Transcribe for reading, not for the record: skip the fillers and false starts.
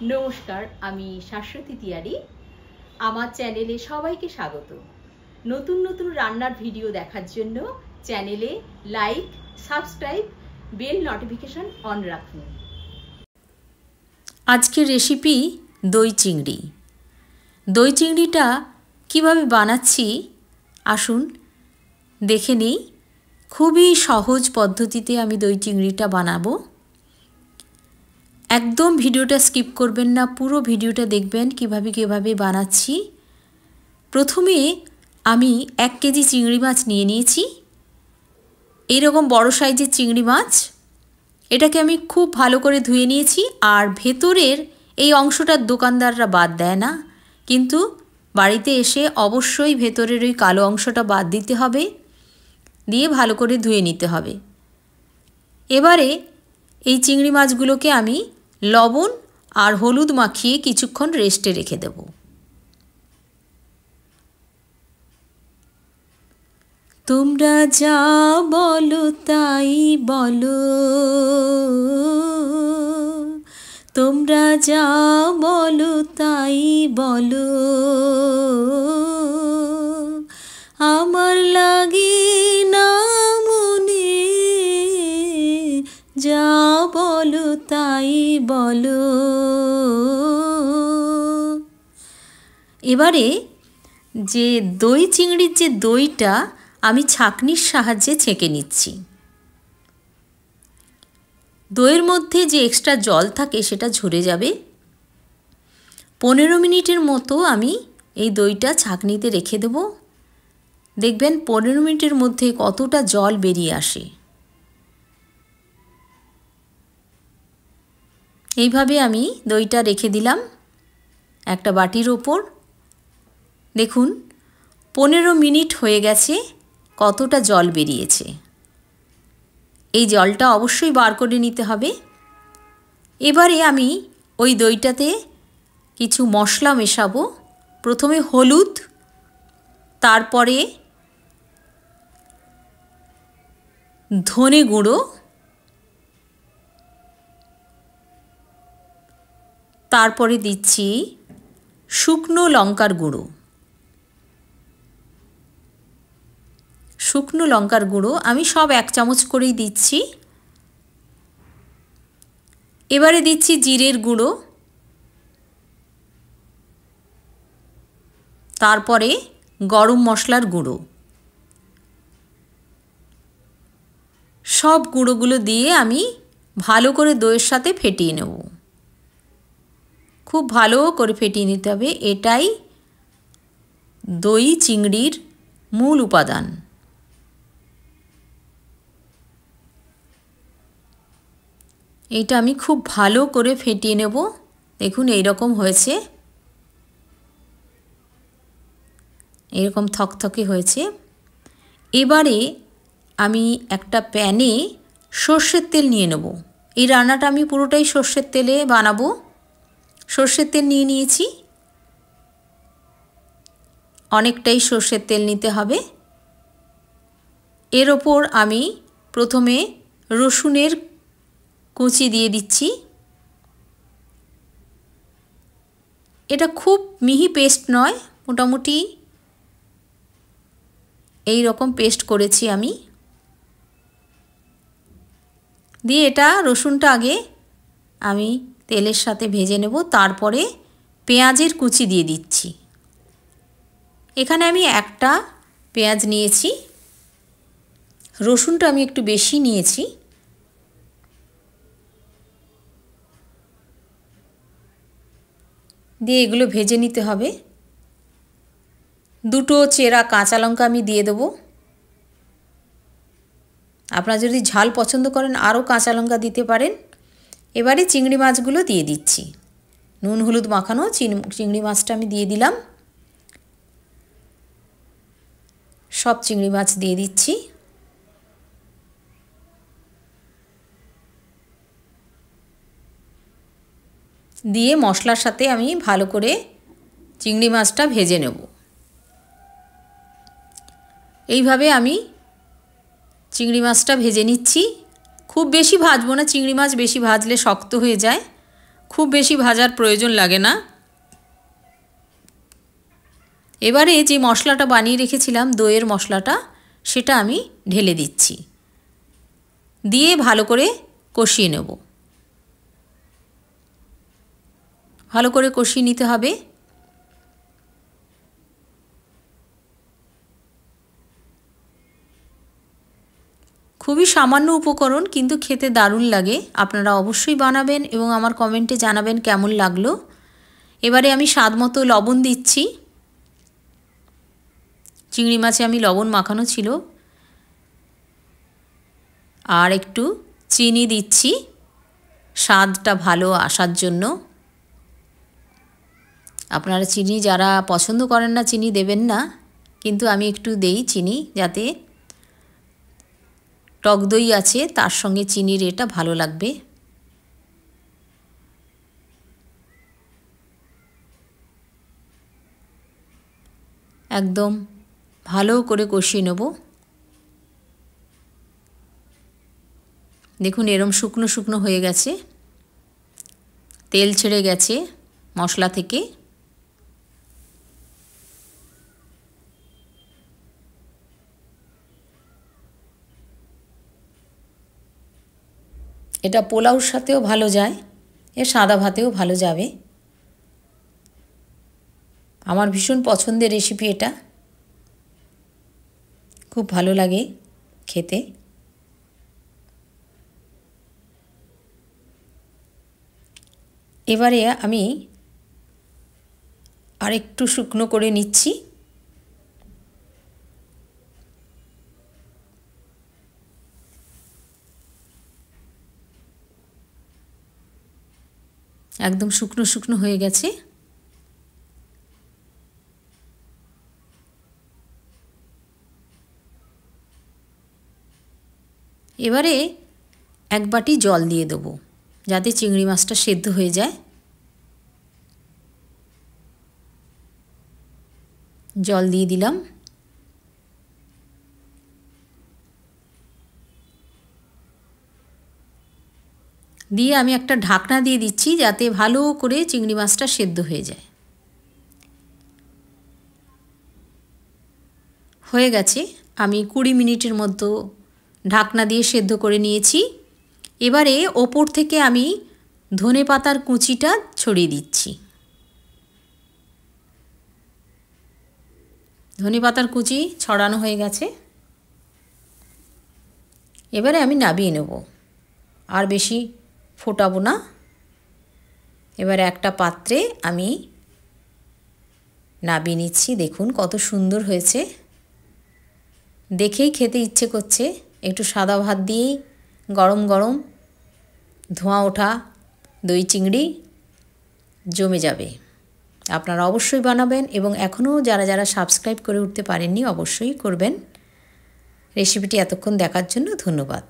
নমস্কার, আমি শাশ্বতী তিয়ারি। আমার চ্যানেলে সবাইকে স্বাগত। নতুন নতুন রান্নার ভিডিও দেখার জন্য চ্যানেলে like, subscribe, bell notification on রাখুন। আজকের রেসিপি দই চিংড়ি। দই চিংড়িটা কিভাবে বানাচ্ছি আসুন দেখে নিই। খুবই সহজ পদ্ধতিতে আমি দই চিংড়িটা বানাবো। একদম ভিডিওটা স্কিপ করবেন না, পুরো ভিডিওটা দেখবেন কিভাবে বানাচ্ছি। প্রথমে আমি 1 কেজি চিংড়ি মাছ নিয়ে নিয়েছি। এইরকম বড় সাইজের চিংড়ি মাছ। এটাকে আমি খুব ভালো করে ধুয়ে নিয়েছি। আর ভেতরের এই অংশটার দোকানদাররা বাদ দেয় না, কিন্তু বাড়িতে এসে অবশ্যই ভেতরের ওই কালো অংশটা বাদ দিতে হবে, দিয়ে ভালো করে ধুয়ে নিতে হবে। এবারে এই চিংড়ি মাছগুলোকে আমি লবণ আর হলুদ মাখিয়ে কিছুক্ষণ রেস্টে রেখে দেব। তোমরা যা বলো তাই বলো, তোমরা যা বলো তাই বলো, আমার লাগে না মনে, যা বলো তাই বলো। এবারে যে দই চিংড়ির যে দইটা আমি ছাঁকনির সাহায্যে ছেঁকে নিচ্ছি। দইয়ের মধ্যে যে এক্সট্রা জল থাকে সেটা ঝরে যাবে। 15 মিনিটের মতো আমি এই দইটা ছাঁকনিতে রেখে দেব। দেখবেন 15 মিনিটের মধ্যে কতটা জল বেরিয়ে আসে। এইভাবে আমি দইটা রেখে দিলাম একটা বাটির ওপর। দেখুন 15 মিনিট হয়ে গেছে, কতটা জল বেরিয়েছে। এই জলটা অবশ্যই বার করে নিতে হবে। এবারে আমি ওই দইটাতে কিছু মশলা মেশাবো। প্রথমে হলুদ, তারপরে ধনে গুঁড়ো, তারপরে দিচ্ছি শুকনো লঙ্কার গুঁড়ো। শুকনো লঙ্কার গুঁড়ো আমি সব 1 চামচ করেই দিচ্ছি। এবারে দিচ্ছি জিরের গুঁড়ো, তারপরে গরম মশলার গুঁড়ো। সব গুঁড়োগুলো দিয়ে আমি ভালো করে দইয়ের সাথে ফেটিয়ে নেব। খুব ভালো করে ফেটিয়ে নিতে হবে। এটাই দই চিংড়ির মূল উপাদান। এইটা আমি খুব ভালো করে ফেটিয়ে নেব। দেখুন এই রকম হয়েছে, এরকম থকথকে হয়েছে। এবারে আমি একটা প্যানে সর্ষের তেল নিয়ে নেব। এই রান্নাটা আমি পুরোটাই সর্ষের তেলে বানাবো। সর্ষের তেল নিয়ে নিয়েছি, অনেকটাই সর্ষের তেল নিতে হবে। এর ওপর আমি প্রথমে রসুনের কুচি দিয়ে দিচ্ছি। এটা খুব মিহি পেস্ট নয়, মোটামুটি এই রকম পেস্ট করেছি আমি। দিয়ে এটা রসুনটা আগে আমি তেলের সাথে ভেজে নেব। তারপরে পেঁয়াজের কুচি দিয়ে দিচ্ছি। এখানে আমি একটা পেঁয়াজ নিয়েছি, রসুনটা আমি একটু বেশি নিয়েছি। দিয়ে এগুলো ভেজে নিতে হবে। 2টো চেরা কাঁচা লঙ্কা আমি দিয়ে দেব। আপনারা যদি ঝাল পছন্দ করেন আরও কাঁচা লঙ্কা দিতে পারেন। এবারে চিংড়ি মাছগুলো দিয়ে দিচ্ছি। নুন হলুদ মাখানো চিংড়ি মাছটা আমি দিয়ে দিলাম। সব চিংড়ি মাছ দিয়ে দিচ্ছি। দিয়ে মশলার সাথে আমি ভালো করে চিংড়ি মাছটা ভেজে নেব। এইভাবে আমি চিংড়ি মাছটা ভেজে নিচ্ছি। খুব বেশি ভাজবো না, চিংড়ি মাছ বেশি ভাজলে শক্ত হয়ে যায়। খুব বেশি ভাজার প্রয়োজন লাগে না। এবারে যে মশলাটা বানিয়ে রেখেছিলাম দইয়ের মশলাটা, সেটা আমি ঢেলে দিচ্ছি, দিয়ে ভালো করে কষিয়ে নেব। ভালো করে কষিয়ে নিতে হবে। খুবই সামান্য উপকরণ, কিন্তু খেতে দারুণ লাগে। আপনারা অবশ্যই বানাবেন এবং আমার কমেন্টে জানাবেন কেমন লাগলো। এবারে আমি স্বাদ মতো লবণ দিচ্ছি। চিংড়ি মাছে আমি লবণ মাখানো ছিল। আর একটু চিনি দিচ্ছি স্বাদটা ভালো আসার জন্য। আপনারা চিনি যারা পছন্দ করেন না চিনি দেবেন না, কিন্তু আমি একটু দেই চিনি, যাতে টক দই আছে তার সঙ্গে চিনির এটা ভালো লাগবে। একদম ভালো করে কষিয়ে নেব। দেখুন এরম শুকনো শুকনো হয়ে গেছে, তেল ছেড়ে গেছে মশলা থেকে। এটা পোলাওর সাথেও ভালো যায়, সাদা ভাতেও ভালো যাবে। আমার ভীষণ পছন্দের রেসিপি এটা, খুব ভালো লাগে খেতে। এবারে আমি আরেকটু শুকনো করে নিচ্ছি। একদম শুকনো শুকনো হয়ে গেছে। এবারে এক বাটি জল দিয়ে দেবো, যাতে চিংড়ি মাছটা সেদ্ধ হয়ে যায়। জল দিয়ে দিলাম। দিয়ে আমি একটা ঢাকনা দিয়ে দিচ্ছি, যাতে ভালো করে চিংড়ি মাছটা সেদ্ধ হয়ে যায়। হয়ে গেছে, আমি 20 মিনিটের মতো ঢাকনা দিয়ে সেদ্ধ করে নিয়েছি। এবারে ওপর থেকে আমি ধনেপাতার কুচিটা ছড়িয়ে দিচ্ছি। ধনেপাতার কুচি ছড়ানো হয়ে গেছে। এবারে আমি নামিয়ে নেব, আর বেশি ফোটাবো না। এবারে একটা পাত্রে আমি নামিয়ে নিচ্ছি। দেখুন কত সুন্দর হয়েছে, দেখেই খেতে ইচ্ছে করছে। একটু সাদা ভাত দিয়েই গরম গরম ধোঁয়া ওঠা দই চিংড়ি জমে যাবে। আপনারা অবশ্যই বানাবেন, এবং এখনও যারা যারা সাবস্ক্রাইব করে উঠতে পারেননি অবশ্যই করবেন। রেসিপিটি এতক্ষণ দেখার জন্য ধন্যবাদ।